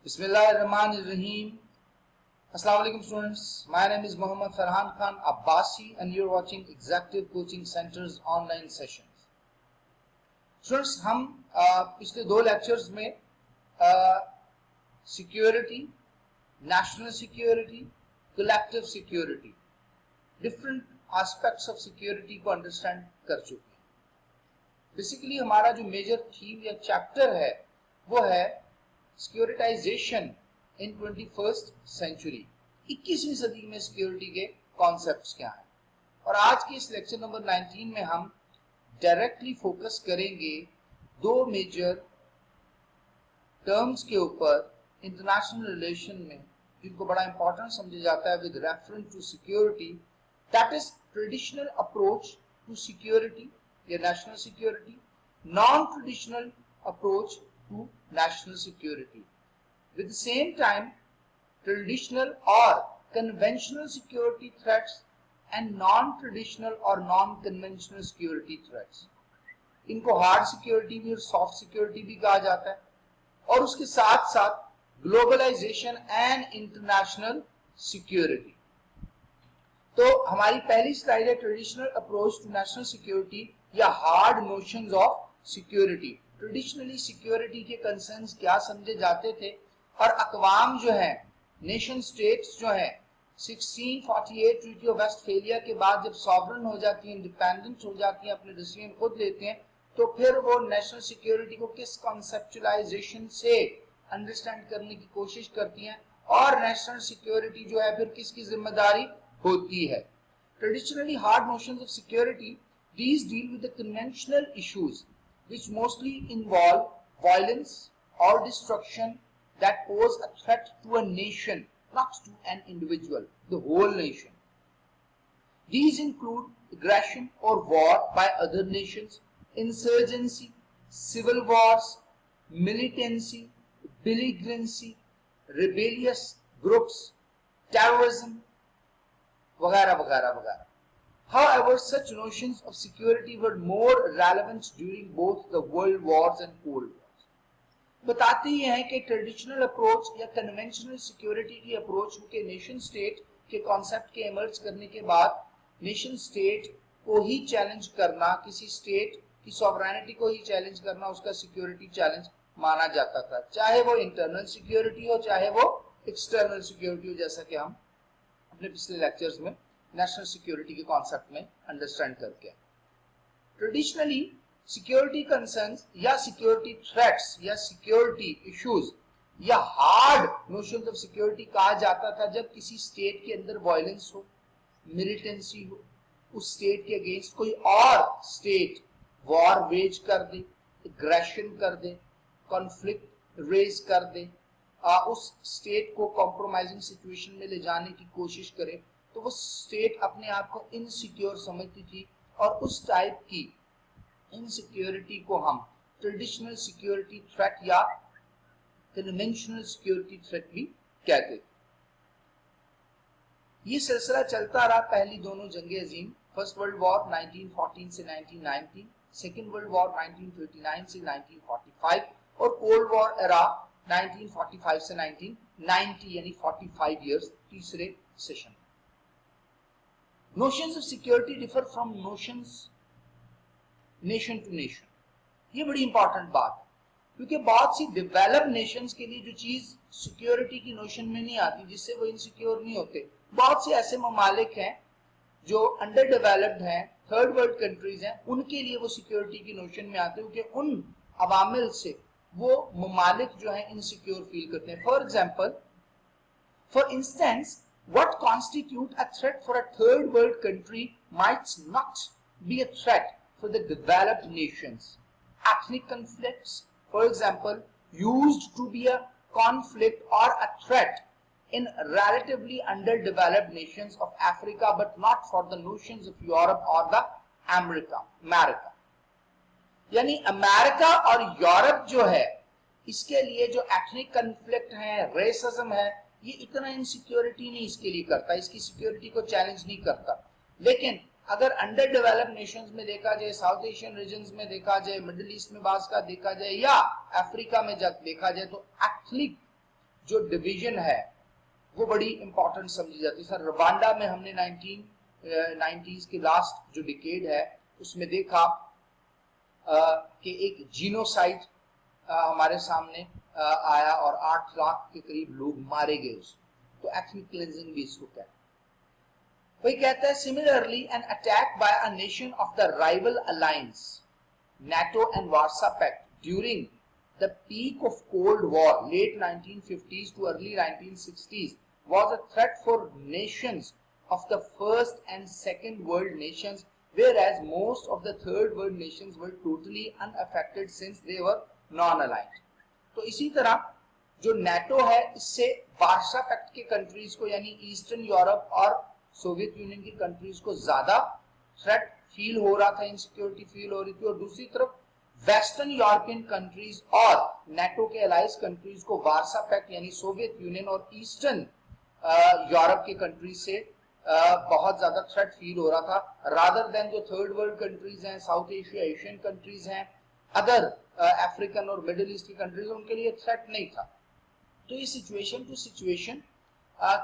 Bismillahirrahmanirrahim. Assalamu alaikum students. My name is Muhammad Farhan Khan Abbasi and you're watching Executive Coaching Center's online sessions. Students, हम पिछले दो lectures में security, national security, collective security, different aspects of security को understand कर चुके हैं. Basically हमारा जो मेजर थीम या चैप्टर है वो है सिक्योरिटाइजेशन इन 21st सेंचुरी. 21वीं सदी में सिक्योरिटी के कॉन्सेप्ट्स क्या हैं. और आज के इस लेक्चर नंबर 19 में हम डायरेक्टली फोकस करेंगे दो मेजर टर्म्स के ऊपर इंटरनेशनल रिलेशन में जिनको बड़ा इंपॉर्टेंट समझा जाता है with reference to security, that is traditional approach to security या national security, non traditional approach to national security. With the same time, traditional or conventional security threats and non-traditional or non-conventional security threats. इनको hard security भी और soft security भी कहा जाता है. और उसके साथ साथ globalization and international security. तो हमारी पहली स्लाइड है traditional approach to national security या hard notions of security. Traditionally security के कंसर्न्स क्या समझे जाते थे और अकवाम जो है, नेशन स्टेट्स जो है, 1648 ट्रीटी ऑफ वेस्टफेलिया के बाद जब सॉवरन हो जाती है, इंडिपेंडेंट हो जाती है, अपने डिसीजन खुद लेते हैं, तो फिर वो नेशनल सिक्योरिटी को किस कॉन्सेप्चुलाइजेशन से अंडरस्टैंड करने की कोशिश करती हैं और नेशनल सिक्योरिटी जो है फिर किसकी जिम्मेदारी होती है. Traditionally hard notions of security, these deal with the conventional issues which mostly involve violence or destruction that pose a threat to a nation, not to an individual, the whole nation. These include aggression or war by other nations, insurgency, civil wars, militancy, belligerency, rebellious groups, terrorism, वगैरह वगैरह वगैरह. However, such notions of security were more relevant during both the world wars and cold wars. बताते ही हैं कि traditional approach या conventional security की approach के nation state के कॉन्सेप्ट के इमर्ज करने के बाद नेशन स्टेट को ही चैलेंज करना, किसी स्टेट की सॉवरेनिटी को ही चैलेंज करना उसका सिक्योरिटी चैलेंज माना जाता था, चाहे वो इंटरनल सिक्योरिटी हो चाहे वो एक्सटर्नल सिक्योरिटी हो, जैसा कि हम अपने पिछले लेक्चर्स में नेशनल सिक्योरिटी के कॉन्सेप्ट में अंडरस्टैंड करके. ट्रेडिशनली सिक्योरिटी कंसर्न्स या सिक्योरिटी थ्रेट्स या सिक्योरिटी इश्यूज या हार्ड नोशंस ऑफ सिक्योरिटी कहा जाता था जब किसी स्टेट के अंदर वायलेंस हो, मिलिटेंसी हो, उस स्टेट के अगेंस्ट कोई और स्टेट वॉर वेज कर दे, एग्रेशन कर दे, कॉन्फ्लिक्ट रेज कर दे, उस स्टेट को कॉम्प्रोमाइजिंग सिचुएशन में ले जाने की कोशिश करे, तो वो स्टेट अपने आप को इनसिक्योर समझती थी और उस टाइप की इनसिक्योरिटी को हम ट्रेडिशनल सिक्योरिटी थ्रेट या कन्वेंशनल सिक्योरिटी थ्रेट भी कहते थे. ये सिलसिला चलता रहा पहली दोनों जंगे अजीम, फर्स्ट वर्ल्ड वॉर 1914 से 1919, सेकेंड वर्ल्ड वॉर 1939 से 1945 और कोल्ड वॉर एरा 1945 से 1990 यानी 45 इयर्स तीसरे session. Notions of security differ from notions nation to nation. ये बड़ी इंपॉर्टेंट बात है क्योंकि बहुत सी डेवलप्ड नेशंस के लिए जो चीज सिक्योरिटी की नोशन में नहीं आती, जिससे वो इनसिक्योर नहीं होते, बहुत से ऐसे ममालिक हैं जो अंडर डेवलप्ड हैं, थर्ड वर्ल्ड कंट्रीज हैं, उनके लिए वो सिक्योरिटी की नोशन में आते हैं क्योंकि उन अवामिल से वो ममालिक जो है इनसिक्योर फील करते हैं. For instance, what constitute a threat for a third world country might not be a threat for the developed nations. Ethnic conflicts, for example, used to be a conflict or a threat in relatively underdeveloped nations of Africa, but not for the nations of Europe or the America. यानी America और Europe जो है, इसके लिए जो ethnic conflict है, racism है, ये इतना इनसिक्योरिटी नहीं इसके लिए करता, इसकी सिक्योरिटी को चैलेंज नहीं करता. लेकिन अगर अंडर डेवलप्ड नेशंस में देखा जाए, साउथ एशियन रीजन्स में देखा जाए, मिडिल ईस्ट में बास का देखा जाए या अफ्रीका में जब देखा जाए, तो एथनिक जो डिवीजन है वो बड़ी इंपॉर्टेंट समझी जाती है। सर रवांडा में हमने 1990s के लास्ट जो डिकेड है उसमें देखा कि एक जीनोसाइड हमारे सामने आया और 8 लाख के करीब लोग मारे गए उसमें, तो एथनिक क्लींजिंग भी इसको कहते हैं। वही कहता है similarly an attack by a nation of the rival alliance NATO and Warsaw Pact during the peak of Cold War, late 1950s to early 1960s, was a threat for nations of the first and second world nations, whereas most of the third world nations were totally unaffected since they were non-aligned. तो इसी तरह जो NATO है इससे Warsaw pact के countries को यानी eastern Europe और सोवियत यूनियन की कंट्रीज को ज्यादा थ्रेट फील हो रहा था, इनसिक्योरिटी फील हो रही थी, और दूसरी तरफ वेस्टर्न यूरोपियन कंट्रीज और नेटो के अलाइज कंट्रीज को वार्सा पैक्ट यानी सोवियत यूनियन और ईस्टर्न यूरोप के कंट्रीज से बहुत ज्यादा थ्रेट फील हो रहा था, रादर देन जो थर्ड वर्ल्ड कंट्रीज हैं, साउथ एशिया एशियन कंट्रीज हैं, अदर अफ्रीकन और मिडिल ईस्ट की कंट्रीज, उनके लिए थ्रेट नहीं था। तो ये situation to situation,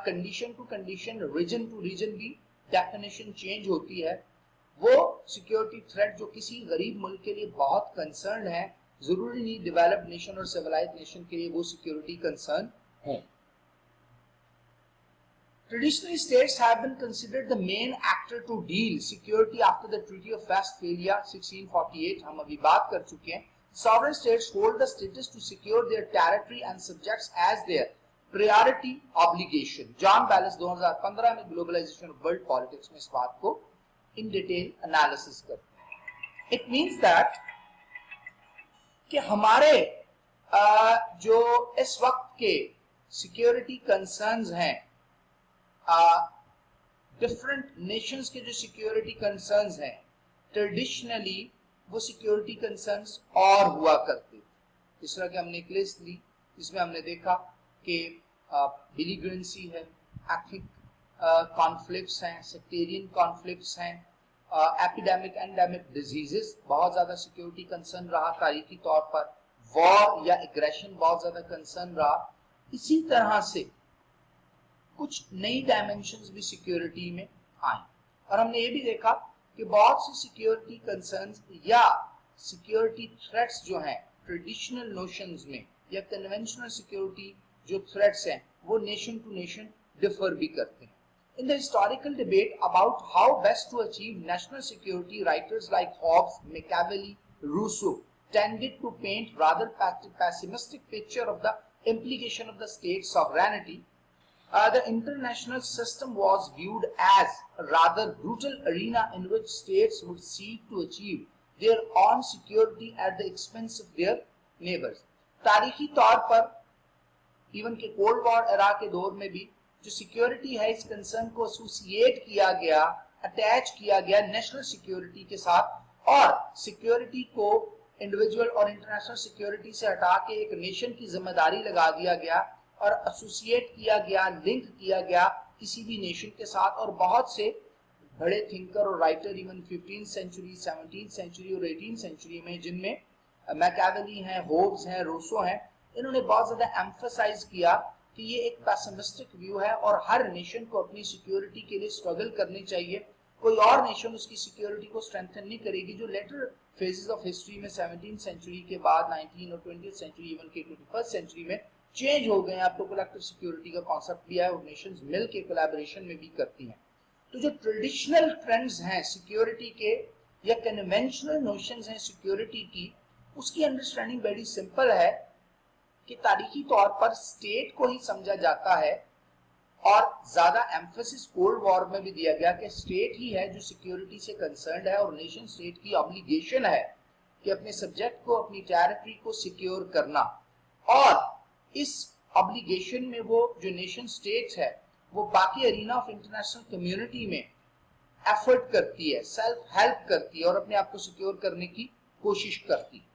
condition to condition, region to region भी डेफिनेशन चेंज होती है। वो सिक्योरिटी थ्रेट जो किसी गरीब मुल्क के लिए बहुत कंसर्न है, जरूरी नहीं डेवलप्ड नेशन और सिविलाइज्ड नेशन के लिए वो सिक्योरिटी कंसर्न हो। Traditionally, states have been considered the main actor to deal security after the Treaty of Westphalia 1648. हम अभी बात कर चुके हैं। Sovereign states hold the status to secure their territory and subjects as their priority obligation. John balance 2015 में globalisation of world politics में इस बात को इन डिटेल एनालिसिस करते हैं। इट मीन्स दैट कि हमारे जो इस वक्त के सिक्योरिटी कंसर्न्स हैं, डिफरेंट नेशंस के जो सिक्योरिटी कंसर्न्स हैं, ट्रेडिशनली वो सिक्योरिटी कंसर्न्स और हुआ करते थे। इस तरह की हमने एक लिस्ट ली जिसमें हमने देखा कि बिलीग्रेंसी है, एथनिक कॉन्फ्लिक्ट्स हैं, सेक्टेरियन कॉन्फ्लिक्ट्स हैं, एपिडेमिक एंडेमिक डिजीजेस बहुत ज्यादा सिक्योरिटी कंसर्न रहा तारीखी तौर पर, वॉर या एग्रेशन बहुत ज्यादा कंसर्न रहा। इसी तरह से कुछ नई डायमेंशंस भी सिक्योरिटी में आए और हमने ये भी देखा कि बहुत सी सिक्योरिटी कंसर्न्स या सिक्योरिटी थ्रेट्स जो हैं ट्रेडिशनल नोशंस में या कन्वेंशनल सिक्योरिटी जो थ्रेट्स हैं वो नेशन टू नेशन डिफर भी करते हैं। In the historical debate about how best to achieve national security, writers like Hobbes, Machiavelli, Rousseau tended to paint rather pessimistic picture of the implication of the state sovereignty. The international system was viewed as a rather brutal arena in which states would seek to achieve their own security at the expense of their neighbors. तारीखी तौर पर even के cold war era के दौर में भी जो security है इस कंसर्न को एसोसिएट किया गया, अटैच किया गया नेशनल सिक्योरिटी के साथ, और सिक्योरिटी को इंडिविजुअल और इंटरनेशनल सिक्योरिटी से हटा के एक नेशन की जिम्मेदारी लगा दिया गया और एसोसिएट किया गया, लिंक किया गया किसी भी नेशन के साथ। और बहुत से बड़े थिंकर और writer even 15th century, 17th century और 18th सेंचुरी में, जिनमें मैकियावेली हैं, होब्स हैं, रूसो हैं, इन्होंने बहुत ज्यादा एम्फसाइज किया कि ये एक पेसिमिस्टिक व्यू है और हर नेशन को अपनी सिक्योरिटी के लिए स्ट्रगल करनी चाहिए। कोई और नेशन उसकी सिक्योरिटी को स्ट्रेंथन नहीं करेगी। जो लेटर फेजेस ऑफ हिस्ट्री में 17th सेंचुरी के बाद 19 और 20th सेंचुरी इवन के 21st सेंचुरी में चेंज हो गए हैं। अब तो कलेक्टिव सिक्योरिटी का कॉन्सेप्ट भी है और नेशंस मिल के कोलैबोरेशन में भी करती हैं। तो जो ट्रेडिशनल ट्रेंड्स हैं सिक्योरिटी के या कन्वेंशनल नोशंस हैं सिक्योरिटी की, उसकी अंडरस्टैंडिंग वेरी सिंपल है कि तारीखी तौर पर स्टेट को ही समझा जाता है और ज्यादा एम्फेसिस कोल्ड वॉर में भी दिया गया कि स्टेट ही है जो सिक्योरिटी से कंसर्न्ड है और नेशन स्टेट की ऑब्लिगेशन है कि अपने सब्जेक्ट को, अपनी टेरिटरी को सिक्योर करना। और इस ऑब्लिगेशन में वो जो नेशन स्टेट है वो बाकी अरीना ऑफ इंटरनेशनल कम्युनिटी में एफर्ट करती है, सेल्फ हेल्प करती है और अपने आप को सिक्योर करने की कोशिश करती है।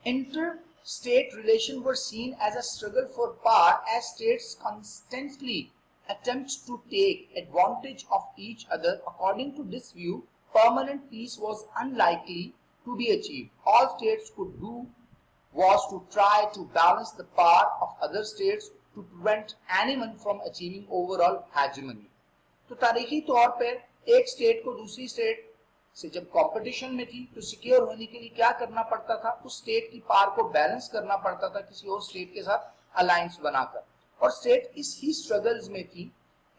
Inter-state relations were seen as a struggle for power as states constantly attempt to take advantage of each other. According to this view, permanent peace was unlikely to be achieved. All states could do was to try to balance the power of other states to prevent anyone from achieving overall hegemony. तो तारीखी तौर पर एक state को दूसरी state से जब competition में थी तो सिक्योर होने के लिए क्या करना पड़ता था, उस स्टेट की पावर को बैलेंस करना पड़ता था किसी और स्टेट के साथ अलायंस बनाकर, और स्टेट इस ही स्ट्रगल्स में थी,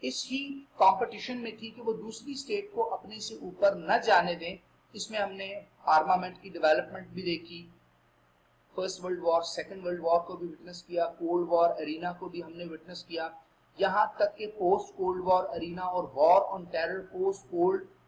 इस ही कंपटीशन में थी कि वो दूसरी स्टेट को अपने से ऊपर न जाने दें। इसमें हमने आर्मामेंट की डेवलपमेंट भी देखी, first world war, second world war को भी विटनेस किया, कोल्ड वॉर एरिना को भी हमने विटनेस किया, यहाँ तक कि पोस्ट कोल्ड वॉर एरिना और war on terror,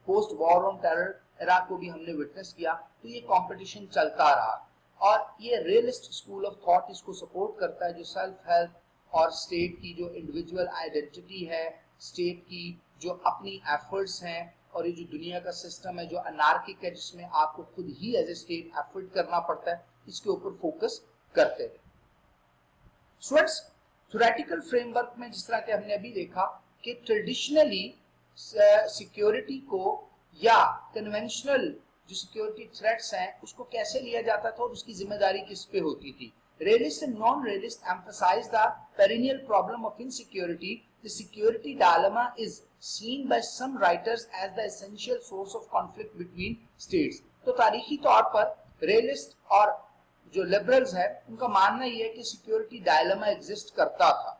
post war on terror era को भी हमने विटनेस किया। तो ये कंपटीशन चलता रहा और ये रियलिस्ट स्कूल ऑफ थॉट इसको सपोर्ट करता है, जो सेल्फ हेल्प और स्टेट की जो इंडिविजुअल आइडेंटिटी है, स्टेट की जो अपनी एफर्ट्स हैं, और ये जो दुनिया का सिस्टम है जो अनार्किक है, जिसमें आपको खुद ही एज ए स्टेट एफर्ट करना पड़ता है, इसके ऊपर फोकस करते हैं। स्टूडेंट्स, थ्योरेटिकल फ्रेमवर्क में जिस तरह के हमने अभी देखा कि ट्रेडिशनली सिक्योरिटी को या कन्वेंशनल जो सिक्योरिटी थ्रेट्स हैं उसको कैसे लिया जाता था और उसकी जिम्मेदारी किस पे होती थी। Realist and non-realist emphasize the perennial problem of insecurity. The security dilemma is seen by some writers as the essential source of conflict between states. तो तारीखी तौर पर रियलिस्ट और जो लिबरल्स है उनका मानना यह है कि सिक्योरिटी डायलेमा एग्जिस्ट करता था।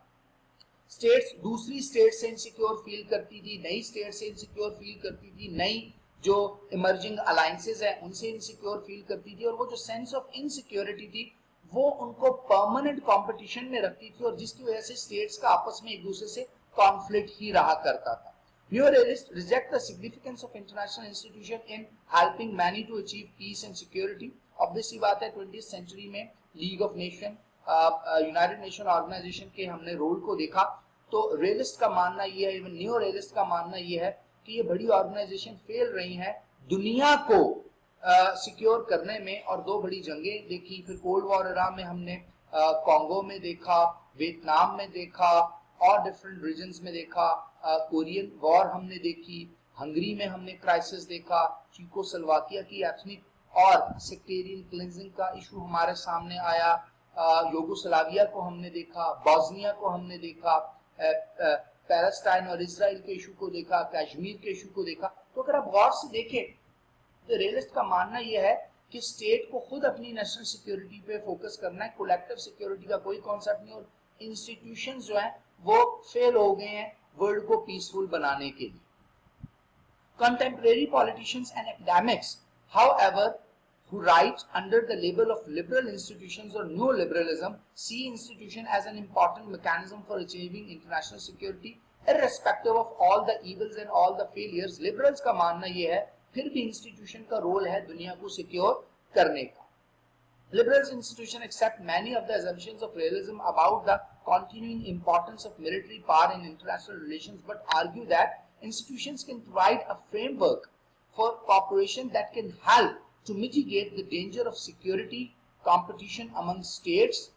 स्टेट्स दूसरी स्टेट से इनसिक्योर फील करती थी, नई स्टेट से इनसिक्योर फील करती थी, नई जो इमर्जिंग अलायंसेस हैं उनसे इनसिक्योर फील करती थी, और वो जो सेंस ऑफ इनसिक्योरिटी थी वो उनको परमानेंट कंपटीशन में रखती थी, और जिसकी वजह से स्टेट्स का आपस में एक दूसरे से कॉन्फ्लिक्ट ही रहा करता था। Neorealists reject the significance of international institution in helping many to achieve peace and security. Obviously बात है 20th सेंचुरी में League of Nation, United Nation Organisation के हमने रोल को देखा। तो रियलिस्ट का मानना ये है, इवन न्यू रियलिस्ट का मानना ये है कि ये बड़ी ऑर्गेनाइजेशन फेल रही हैं दुनिया को सिक्योर करने में, और दो बड़ी जंगें देखी, फिर कोल्ड वॉर एरा में हमने कॉन्गो में देखा, वियतनाम में देखा, और डिफरेंट रीजन्स में देखा, कोरियन वॉर हमने देखी, हंगरी में हमने क्राइसिस देखा, चीकोस्लोवाकिया की एथनिक और सेक्टेरियन क्लिंजिंग का इशू हमारे सामने आया, यूगोस्लाविया को हमने देखा, बॉस्निया को हमने देखा, पैलेस्टाइन और इजराइल के इशू को देखा, कश्मीर के इशू को देखा। तो अगर आप गौर से देखें तो रियलिस्ट का मानना यह है कि स्टेट को खुद अपनी नेशनल सिक्योरिटी पे फोकस करना है, कलेक्टिव सिक्योरिटी का कोई कॉन्सेप्ट नहीं, और इंस्टीट्यूशंस जो हैं वो फेल हो गए हैं वर्ल्ड को पीसफुल बनाने के लिए। Contemporary politicians and academics, however, who write under the label of liberal institutions or neoliberalism, see institution as an important mechanism for achieving international security, irrespective of all the evils and all the failures. Liberals का मानना ये है फिर भी institution का role है दुनिया को सिक्योर करने का। Liberals institution accept many of the assumptions of realism about the continuing importance of military power in international relations, but argue that institutions can provide a framework for cooperation that can help to mitigate the danger of security competition among states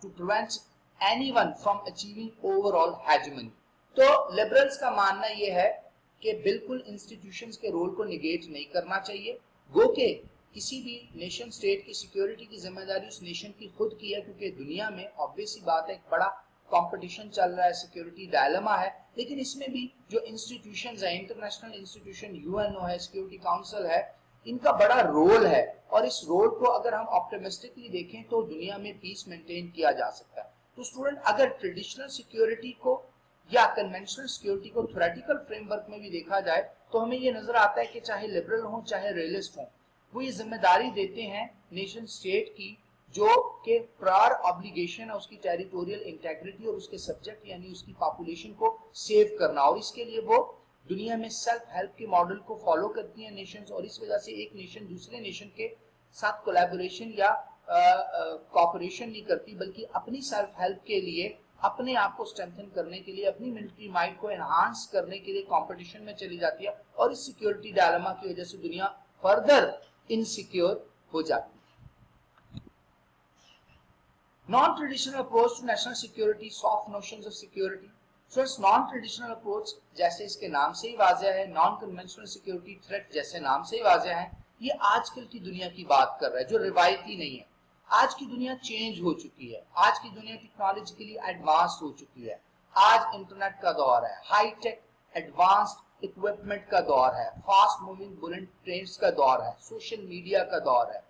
to prevent anyone from achieving overall hegemony. तो liberals का मानना ये है कि बिल्कुल institutions के role को negate नहीं करना चाहिए, गो के किसी भी नेशन स्टेट की सिक्योरिटी की जिम्मेदारी उस नेशन की खुद की है, क्योंकि दुनिया में ऑब्वियस सी बात है एक बड़ा कंपटीशन चल रहा है, सिक्योरिटी डायलेमा है, लेकिन इसमें भी जो इंस्टीट्यूशंस हैं, इंटरनेशनल इंस्टीट्यूशन, यूएनओ है, सिक्योरिटी काउंसिल है, इनका बड़ा रोल है, और इस रोल को अगर हम ऑप्टिमिस्टिकली देखें तो दुनिया में पीस मेंटेन किया जा सकता है। तो स्टूडेंट, अगर ट्रेडिशनल सिक्योरिटी को या कन्वेंशनल सिक्योरिटी को थ्योरेटिकल फ्रेमवर्क में भी देखा जाए तो हमें ये नजर आता है कि चाहे लिबरल हो चाहे रियलिस्ट हो, वो ये जिम्मेदारी देते हैं नेशन स्टेट की जो के प्रायर ऑब्लिगेशन है उसकी टेरिटोरियल इंटेग्रिटी और उसके सब्जेक्ट यानी उसकी पॉपुलेशन को सेव करना, और इसके लिए वो दुनिया में सेल्फ हेल्प के मॉडल को फॉलो करती हैं नेशंस, और इस वजह से एक नेशन दूसरे नेशन के साथ कोलैबोरेशन या कोऑपरेशन नहीं करती, बल्कि अपनी सेल्फ हेल्प के लिए, अपने आप को स्ट्रेंथन करने के लिए, अपनी मिलिट्री माइट को एनहांस करने के लिए कंपटीशन में चली जाती है, और इस सिक्योरिटी डायलेमा की वजह से दुनिया फर्दर इनसिक्योर हो जाती है। Non traditional approach to national security, soft notions of security. So इस नॉन ट्रेडिशनल अप्रोच जैसे इसके नाम से ही वाज़ेह है, नॉन कन्वेंशनल सिक्योरिटी थ्रेट जैसे नाम से ही वाज़ेह है, ये आजकल की दुनिया की बात कर रहा है जो रिवायती नहीं है। आज की दुनिया चेंज हो चुकी है, आज की दुनिया टेक्नोलॉजिकली एडवांस हो चुकी है। आज इंटरनेट का दौर है, हाई टेक एडवांस्ड इक्विपमेंट का दौर है, फास्ट मूविंग बुलेट ट्रेन्स का दौर है, सोशल मीडिया का दौर है।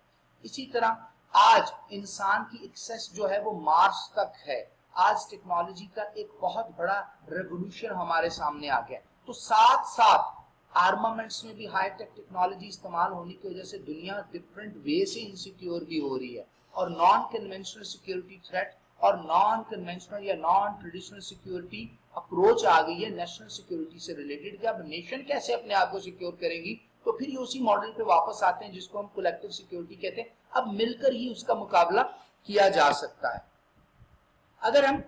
इसी तरह आज इंसान की एक्सेस जो है वो मार्स तक है। आज टेक्नोलॉजी का एक बहुत बड़ा रेवोल्यूशन हमारे सामने आ गया। तो साथ साथ आर्मामेंट्स में भी हाई टेक टेक्नोलॉजी इस्तेमाल होने की वजह से दुनिया डिफरेंट वे से इनसिक्योर भी हो रही है, और नॉन कन्वेंशनल सिक्योरिटी थ्रेट और नॉन कन्वेंशनल या नॉन ट्रेडिशनल सिक्योरिटी अप्रोच आ गई है नेशनल सिक्योरिटी से रिलेटेड कि अब नेशन कैसे अपने आप को सिक्योर करेंगी। तो फिर ये उसी मॉडल पे वापस आते हैं जिसको हम कलेक्टिव सिक्योरिटी कहते हैं। अब मिलकर ही उसका मुकाबला किया जा सकता है। अगर हम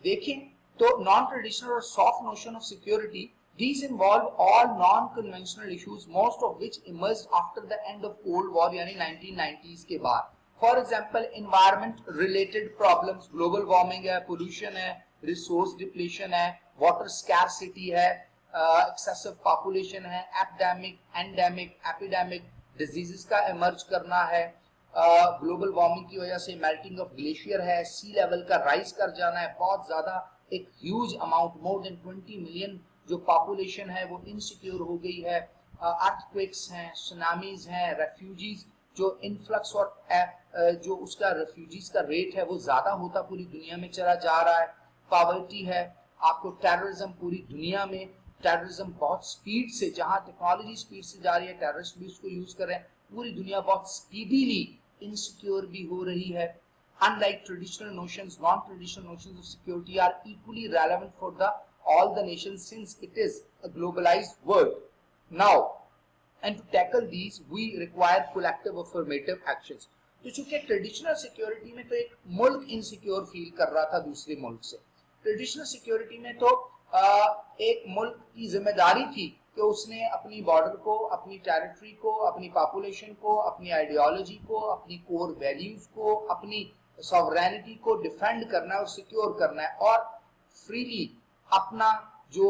देखें तो नॉन ट्रेडिशनल और soft notion of security, these involve all non-conventional issues, most of which emerged after the end of Cold War यानी 1990s के बाद। For example, environment related problems, global warming है, pollution है, resource depletion है, water scarcity है, excessive population है, epidemic diseases का emerge करना है, ग्लोबल वार्मिंग की वजह से मेल्टिंग ऑफ ग्लेशियर है, सी लेवल का राइज कर जाना है बहुत ज्यादा, एक huge amount more than 20 million जो पॉपुलेशन है वो इनसिक्योर हो गई है, अर्थक्वेक्स हैं, सुनामीज हैं, रेफ्यूजीज जो इनफ्लक्स और जो उसका रेफ्यूजीज का रेट है वो ज्यादा होता पूरी दुनिया में चला जा रहा है, पॉवर्टी है, आपको टेररिज्म पूरी दुनिया में, टेररिज्म बहुत स्पीड से, जहां टेक्नोलॉजी स्पीड से जा रही है टेररिस्ट भी उसको यूज कर रहे हैं, पूरी दुनिया बहुत स्पीडीली इनसिक्योर भी हो रही है। Unlike traditional notions, non-traditional notions of security are equally relevant for all the nations since it is a globalized world now, and to tackle these we require collective affirmative actions। तो चूंकि traditional security में तो एक मुल्क insecure feel कर रहा था दूसरे मुल्क से, ट्रेडिशनल सिक्योरिटी में तो एक मुल्क की जिम्मेदारी थी कि उसने अपनी बॉर्डर को, अपनी टेरिटरी को, अपनी पॉपुलेशन को, अपनी आइडियोलॉजी को, अपनी कोर वैल्यूज को, अपनी सॉवरेनिटी को डिफेंड करना है और सिक्योर करना है, और फ्रीली अपना जो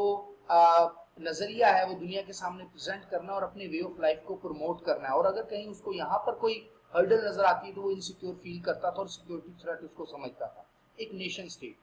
नजरिया है वो दुनिया के सामने प्रेजेंट करना और अपने वे ऑफ लाइफ को प्रमोट करना है। और अगर कहीं उसको यहाँ पर कोई हर्डल नजर आती है तो वो इनसिक्योर फील करता था और सिक्योरिटी थ्रेट उसको समझता था। एक नेशन स्टेट,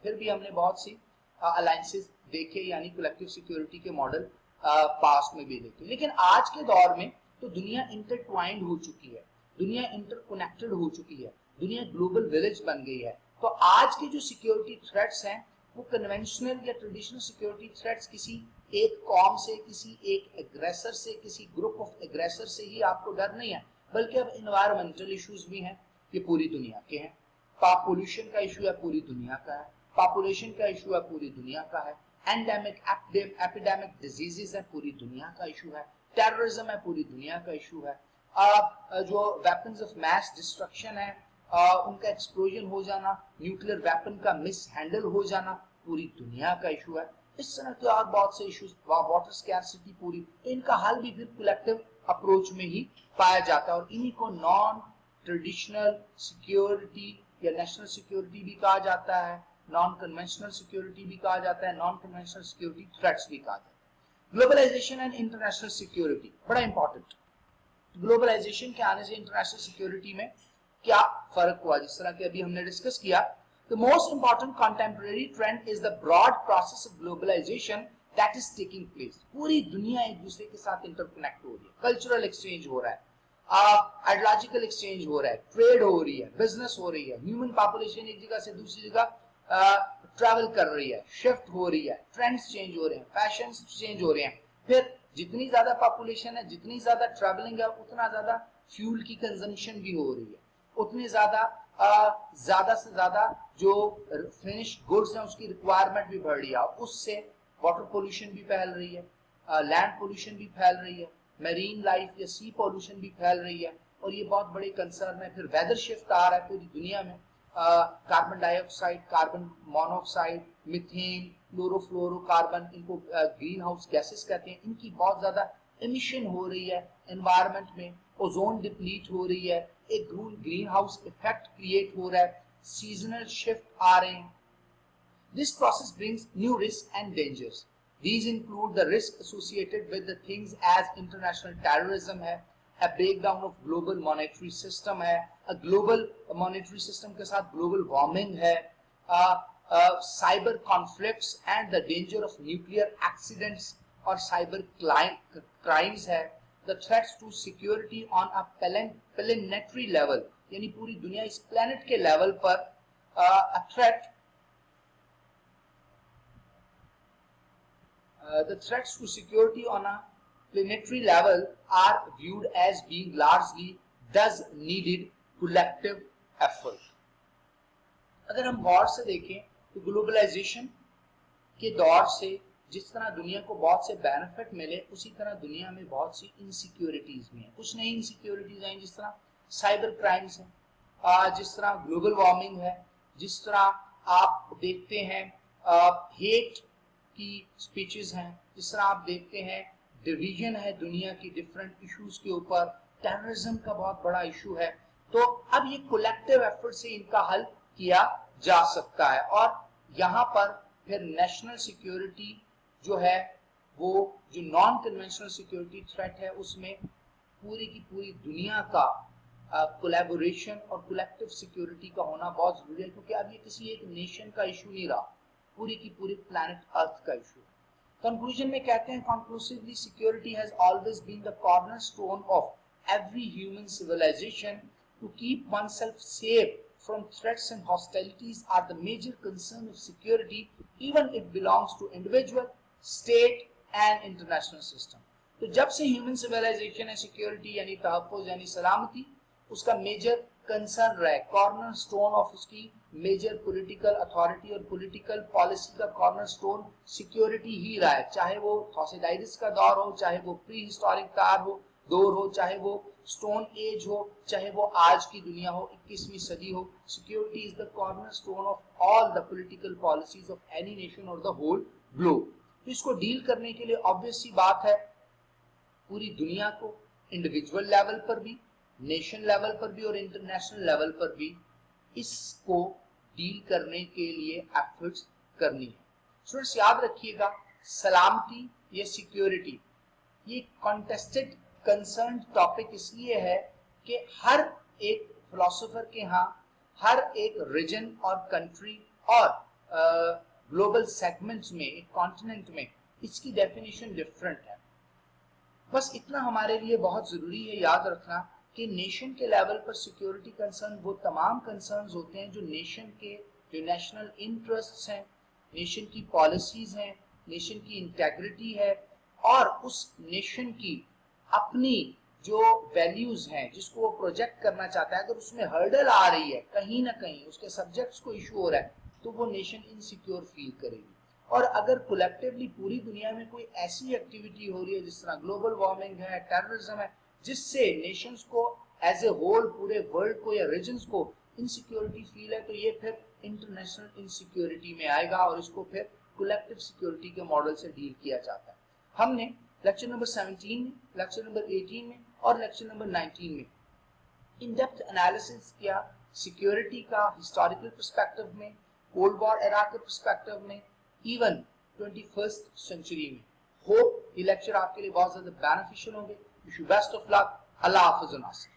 फिर भी हमने बहुत सी अलायंसेस देखे, यानी कलेक्टिव सिक्योरिटी के मॉडल पास्ट में भी देखे, लेकिन आज के दौर में तो दुनिया इंटरट्वाइंड हो चुकी है, दुनिया इंटरकनेक्टेड हो चुकी है, दुनिया ग्लोबल विलेज बन गई है। तो आज के जो सिक्योरिटी थ्रेट्स हैं वो कन्वेंशनल या ट्रेडिशनल सिक्योरिटी थ्रेट्स किसी एक कॉम से, किसी एक एग्रेसर से, किसी ग्रुप ऑफ एग्रेसर से ही आपको डर नहीं है, बल्कि अब एनवायरमेंटल इश्यूज भी हैं, ये पूरी दुनिया के हैं। पॉपुलेशन का इशू है, पूरी दुनिया का है, पॉपुलेशन का इशू है, पूरी दुनिया का है, एंडेमिक एपिडेमिक डिजीजेस है, पूरी दुनिया का इशू है, टेररिज्म है, पूरी दुनिया का इशू है, जो वेपन्स ऑफ मैस डिस्ट्रक्शन है, उनका एक्सप्लोजन हो जाना, न्यूक्लियर वेपन का मिस हैंडल हो जाना, पूरी दुनिया का इशू है। इस तरह के और बहुत से इश्यूज, वाटर स्कैर्सिटी पूरी, तो इनका हल भी फिर कलेक्टिव अप्रोच में ही पाया जाता है, और इन्हीं को नॉन ट्रेडिशनल सिक्योरिटी या नेशनल सिक्योरिटी भी कहा जाता है, नॉन कन्वेंशनल सिक्योरिटी भी कहा जाता है, नॉन कन्वेंशनल सिक्योरिटी थ्रेट्स भी कहा जाता है। ग्लोबलाइजेशन एंड इंटरनेशनल सिक्योरिटी बड़ा इंपॉर्टेंट। ग्लोबलाइजेशन के आने से इंटरनेशनल सिक्योरिटी में क्या फर्क हुआ, जिस तरह के अभी हमने डिस्कस किया। The most important contemporary trend is the broad process of globalization that is taking place। पूरी दुनिया एक दूसरे के साथ इंटरकनेक्ट हो रही है, कल्चरल एक्सचेंज हो रहा है, आइडियोलॉजिकल एक्सचेंज हो रहा है, ट्रेड हो रही है, बिजनेस हो रही है, ह्यूमन पॉपुलेशन एक जगह से दूसरी जगह ट्रैवल कर रही है, शिफ्ट हो रही है, ट्रेंड्स चेंज हो रहे हैं, फैशन चेंज हो रहे हैं। फिर जितनी ज्यादा पॉपुलेशन है, जितनी ज्यादा ट्रैवलिंग है, उतना ज्यादा फ्यूल की कंजम्पशन भी हो रही है, उतनी ज्यादा से ज्यादा जो फिनिश्ड गुड्स हैं उसकी रिक्वायरमेंट भी बढ़ रही है, उससे वाटर पोल्यूशन भी फैल रही है, लैंड पोल्यूशन भी फैल रही है, मेरीन लाइफ या सी पोल्यूशन भी फैल रही है, और ये बहुत बड़े कंसर्न है। फिर वेदर शिफ्ट आ रहा है पूरी दुनिया में, carbon dioxide, carbon monoxide, methane, chlorofluorocarbon, इनको ग्रीन हाउस गैसेस कहते हैं, इनकी बहुत ज्यादा एमिशन हो रही है एनवायरनमेंट में, ओजोन डिप्लीट हो रही है, एक ग्रीन हाउस इफेक्ट क्रिएट हो रहा है, सीजनल शिफ्ट आ रहे हैं। This process brings new risks and dangers. These include the risk associated with the things as international terrorism है, breakdown of global monetary system है, ग्लोबल मॉनेटरी सिस्टम के साथ global warming है, cyber conflicts and the danger of nuclear accidents और cyber crimes है, the threats to security on a planetary level, यानी पूरी दुनिया इस प्लैनेट के लेवल पर a threat, the threats to security on a planetary level are viewed as being largely thus needed collective effort. अगर हम गौर से देखें तो ग्लोबलाइजेशन के दौर से जिस तरह दुनिया को बहुत से बेनिफिट मिले, उसी तरह दुनिया में बहुत सी इनसिक्योरिटीज भी हैं। कुछ नई इनसिक्योरिटीज आई, जिस तरह साइबर क्राइम्स है, जिस तरह ग्लोबल वार्मिंग है, जिस तरह आप देखते हैं हेट की स्पीचेस हैं, जिस तरह आप देखते हैं डिवीजन है दुनिया की डिफरेंट इश्यूज के ऊपर, टेररिज्म का बहुत बड़ा इशू है। तो अब ये कलेक्टिव एफर्ट से इनका हल किया जा सकता है और यहाँ पर फिर नेशनल सिक्योरिटी जो है वो जो नॉन कन्वेंशनल सिक्योरिटी थ्रेट है उसमें पूरी की पूरी दुनिया का कोलैबोरेशन और कलेक्टिव सिक्योरिटी का होना बहुत जरूरी है, क्योंकि अब ये किसी एक नेशन का इशू नहीं रहा, पूरी की पूरी प्लैनेट अर्थ का इशू। कंक्लूजन में कहते हैं conclusively security has always been the cornerstone of every human civilisation. To keep oneself safe from threats and hostilities are the major concern of security, even it belongs to individual, state and international system. तो जब से human civilisation है security यानी तहफ्फुज़ यानी सलामती उसका major concern रहा है, कॉर्नर स्टोन ऑफ उसकी मेजर पॉलिटिकल अथॉरिटी और पॉलिटिकल पॉलिसी का कॉर्नर स्टोन सिक्योरिटी ही रहा है। चाहे वो थॉसिडाइटिस का दौर हो, चाहे वो प्री हिस्टोरिक दौर हो, चाहे वो स्टोन एज हो, चाहे वो आज की दुनिया हो, 21वीं सदी हो, security is the corner stone of all the political policies of any nation और द होल ग्लोब। तो इसको डील करने के लिए ऑब्वियस सी बात है पूरी दुनिया को इंडिविजुअल लेवल पर भी, नेशन लेवल पर भी और इंटरनेशनल लेवल पर भी इसको डील करने के लिए एफर्ट्स करनी है। स्टूडेंट्स याद रखिएगा सलामती या सिक्योरिटी ये कॉन्टेस्टेड कंसर्न टॉपिक इसलिए है कि हर एक फिलोसोफर के यहाँ हर एक रीजन और कंट्री और ग्लोबल सेगमेंट्स में एक कॉन्टिनेंट में इसकी डेफिनेशन डिफरेंट है। बस इतना हमारे लिए बहुत जरूरी है याद रखना कि नेशन के लेवल पर सिक्योरिटी कंसर्न वो तमाम कंसर्न्स होते हैं जो नेशन के जो नेशनल इंटरेस्ट्स हैं, नेशन की पॉलिसीज हैं, नेशन की इंटेग्रिटी है और उस नेशन की अपनी जो वैल्यूज हैं जिसको वो प्रोजेक्ट करना चाहता है, अगर उसमें हर्डल आ रही है कहीं ना कहीं उसके सब्जेक्ट्स को इशू हो रहा है तो वो नेशन इनसिक्योर फील करेगी। और अगर कलेक्टिवली पूरी दुनिया में कोई ऐसी एक्टिविटी हो रही है जिस तरह ग्लोबल वार्मिंग है, टेररिज्म है, जिससे नेशंस को एज ए होल पूरे वर्ल्ड को या रीजन्स को इनसिक्योरिटी फील है, तो ये फिर इंटरनेशनल इनसिक्योरिटी में आएगा और इसको फिर कलेक्टिव सिक्योरिटी के मॉडल से डील किया जाता है। हमने लेक्चर नंबर 17 में, लेक्चर नंबर 18 में और लेक्चर नंबर 19 में इन डेप्थ एनालिसिस किया सिक्योरिटी का हिस्टोरिकल पर्सपेक्टिव में, कोल्ड वॉर एरा के पर्सपेक्टिव में, इवन 21st सेंचुरी में। होप ये लेक्चर आपके लिए बहुत ज्यादा बेनिफिशियल होंगे। Wish you best of luck. अल्लाह हाफिज़।